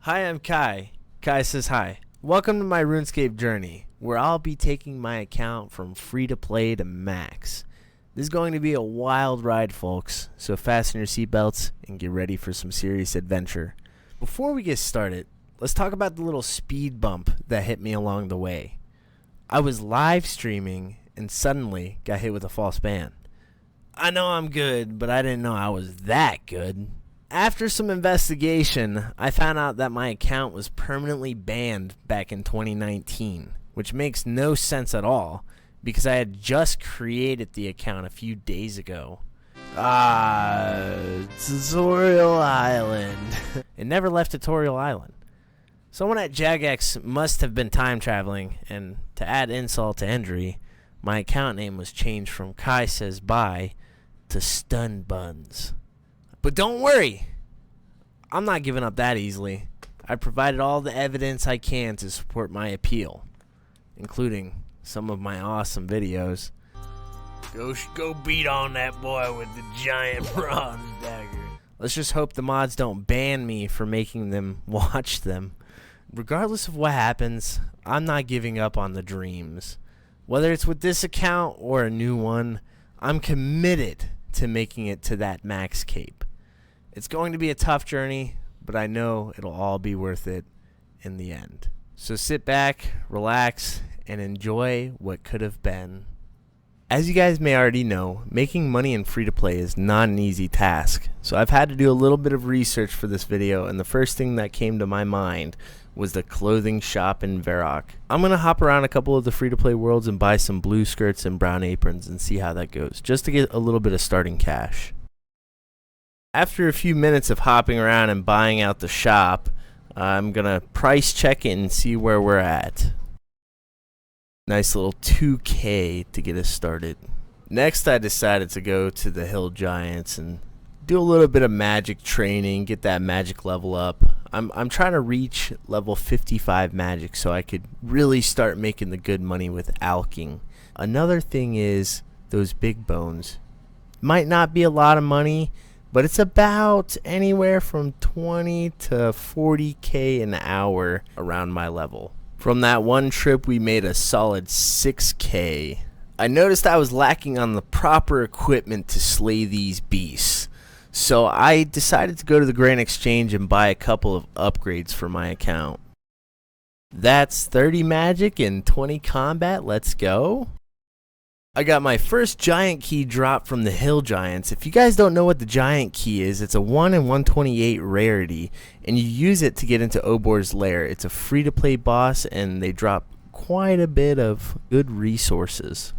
Hi, I'm Kai. Kai says hi. Welcome to my Runescape journey, where I'll be taking my account from free to play to max. This is going to be a wild ride, folks, so fasten your seatbelts and get ready for some serious adventure. Before we get started, let's talk about the little speed bump that hit me along the way. I was live streaming and suddenly got hit with a false ban. I know I'm good, but I didn't know I was that good. After some investigation, I found out that my account was permanently banned back in 2019, which makes no sense at all because I had just created the account a few days ago. Tutorial Island. It never left Tutorial Island. Someone at Jagex must have been time traveling, and to add insult to injury, my account name was changed from Kai Says Bye to Stun Buns. But don't worry, I'm not giving up that easily. I provided all the evidence I can to support my appeal, including some of my awesome videos. Go beat on that boy with the giant bronze dagger. Let's just hope the mods don't ban me for making them watch them. Regardless of what happens, I'm not giving up on the dreams. Whether it's with this account or a new one, I'm committed to making it to that max cape. It's going to be a tough journey, but I know it'll all be worth it in the end. So sit back, relax, and enjoy what could have been. As you guys may already know, making money in free-to-play is not an easy task. So I've had to do a little bit of research for this video, and the first thing that came to my mind was the clothing shop in Varrock. I'm going to hop around a couple of the free-to-play worlds and buy some blue skirts and brown aprons and see how that goes, just to get a little bit of starting cash. After a few minutes of hopping around and buying out the shop, I'm going to price check it and see where we're at. Nice little 2K to get us started. Next, I decided to go to the Hill Giants and do a little bit of magic training, get that magic level up. I'm trying to reach level 55 magic so I could really start making the good money with alking. Another thing is those big bones. Might not be a lot of money, but it's about anywhere from 20 to 40k an hour around my level. From that one trip, we made a solid 6k. I noticed I was lacking on the proper equipment to slay these beasts, so I decided to go to the Grand Exchange and buy a couple of upgrades for my account. That's 30 magic and 20 combat. Let's go. I got my first giant key drop from the Hill Giants. If you guys don't know what the giant key is, it's a 1 in 128 rarity, and you use it to get into Obor's lair. It's a free-to-play boss, and they drop quite a bit of good resources.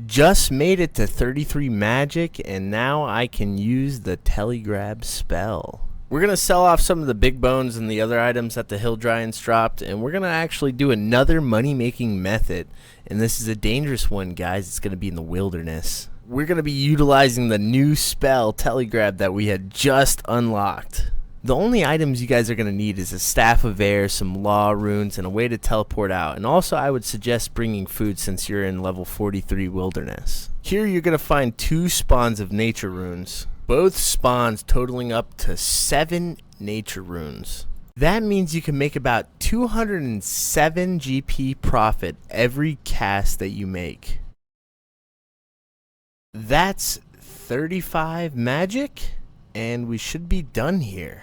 Just made it to 33 magic, and now I can use the telegrab spell. We're going to sell off some of the big bones and the other items that the Hill Giants dropped, and we're going to actually do another money-making method. And this is a dangerous one, guys. It's going to be in the wilderness. We're going to be utilizing the new spell, Telegrab, that we had just unlocked. The only items you guys are going to need is a Staff of Air, some Law Runes, and a way to teleport out. And also, I would suggest bringing food since you're in level 43 wilderness. Here, you're going to find 2 spawns of Nature Runes. Both spawns totaling up to 7 Nature Runes. That means you can make about 207 GP profit every cast that you make. That's 35 magic, and we should be done here.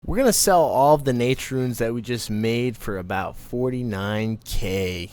We're going to sell all of the Nature Runes that we just made for about 49k.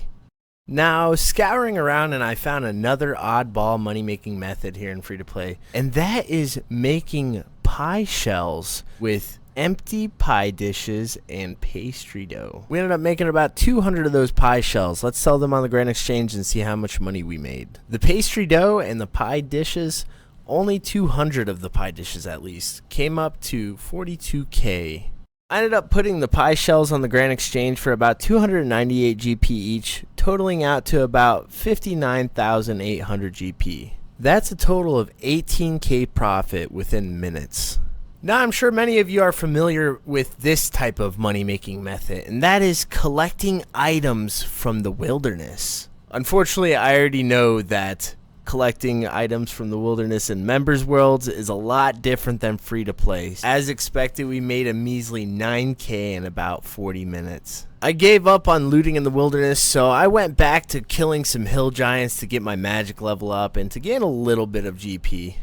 Now, scouring around, and I found another oddball money-making method here in free-to-play, and that is making pie shells with empty pie dishes and pastry dough. We ended up making about 200 of those pie shells. Let's sell them on the Grand Exchange and see how much money we made. The pastry dough and the pie dishes, only 200 of the pie dishes at least, came up to 42k. I ended up putting the pie shells on the Grand Exchange for about 298 GP each, totaling out to about 59,800 GP. That's a total of 18k profit within minutes. Now, I'm sure many of you are familiar with this type of money-making method, and that is collecting items from the wilderness. Unfortunately, I already know that collecting items from the wilderness and members worlds is a lot different than free to play. As expected, we made a measly 9K in about 40 minutes. I gave up on looting in the wilderness, so I went back to killing some hill giants to get my magic level up and to gain a little bit of GP.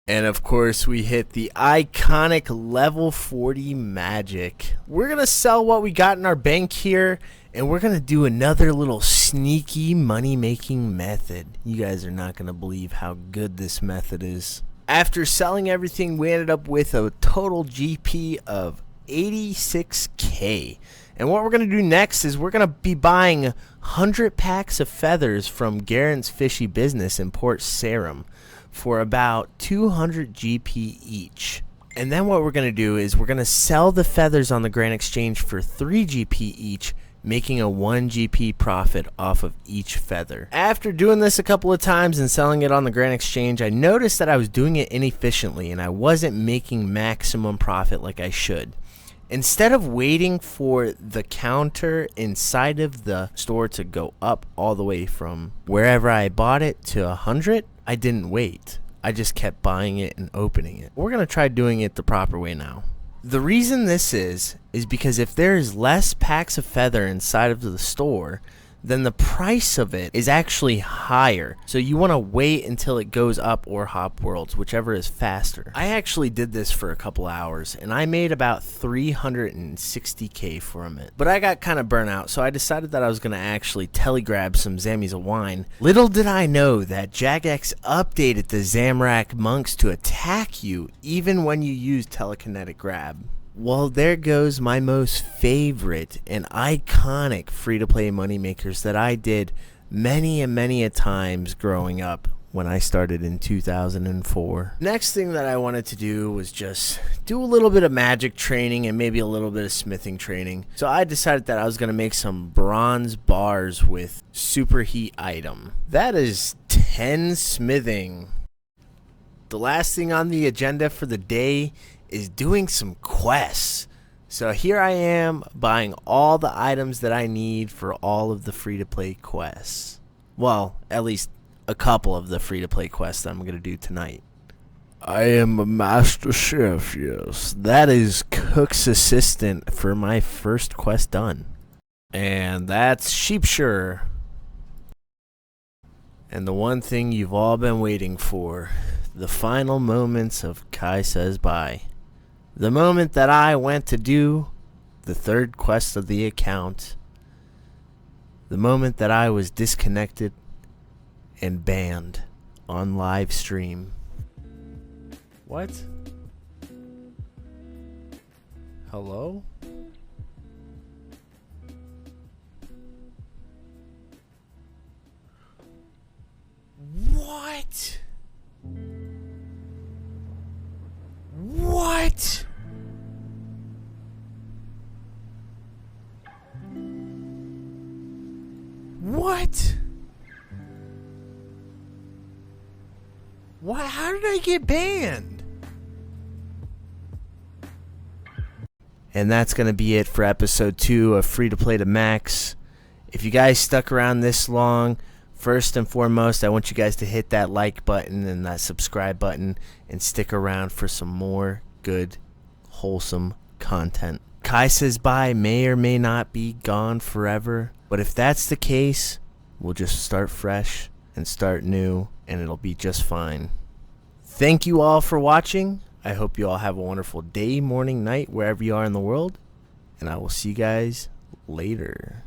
And of course, we hit the iconic level 40 magic. We're going to sell what we got in our bank here, and we're going to do another little sneaky money-making method. You guys are not going to believe how good this method is. After selling everything, we ended up with a total GP of 86K. And what we're going to do next is we're going to be buying 100 packs of feathers from Garen's Fishy Business in Port Sarum for about 200 GP each. And then what we're going to do is we're going to sell the feathers on the Grand Exchange for 3 GP each, making a 1 GP profit off of each feather. After doing this a couple of times and selling it on the Grand Exchange, I noticed that I was doing it inefficiently and I wasn't making maximum profit like I should. Instead of waiting for the counter inside of the store to go up all the way from wherever I bought it to 100, I didn't wait. I just kept buying it and opening it. We're going to try doing it the proper way now. The reason this is because if there is less packs of feather inside of the store, then the price of it is actually higher. So you want to wait until it goes up or hop worlds, whichever is faster. I actually did this for a couple hours and I made about 360K from it. But I got kind of burnt out, so I decided that I was going to actually telegrab some Zammies of wine. Little did I know that Jagex updated the Zamrak monks to attack you even when you use telekinetic grab. Well, there goes my most favorite and iconic free-to-play moneymakers that I did many and many a times growing up when I started in 2004. Next thing that I wanted to do was just do a little bit of magic training and maybe a little bit of smithing training. So I decided that I was going to make some bronze bars with superheat item. That is 10 smithing. The last thing on the agenda for the day is doing some quests. So here I am buying all the items that I need for all of the free-to-play quests. Well, at least a couple of the free-to-play quests that I'm going to do tonight. I am a master chef, yes. That is cook's assistant for my first quest done. And that's Sheepshire. And the one thing you've all been waiting for, the final moments of Kai Says Bye. The moment that I went to do the third quest of the account. The moment that I was disconnected and banned on live stream. What? Hello? What? What? What? What? How did I get banned? And that's going to be it for episode 2 of Free to Play to Max. If you guys stuck around this long, first and foremost, I want you guys to hit that like button and that subscribe button and stick around for some more good, wholesome content. Kai Says Bye may or may not be gone forever, but if that's the case, we'll just start fresh and start new, and it'll be just fine. Thank you all for watching. I hope you all have a wonderful day, morning, night, wherever you are in the world, and I will see you guys later.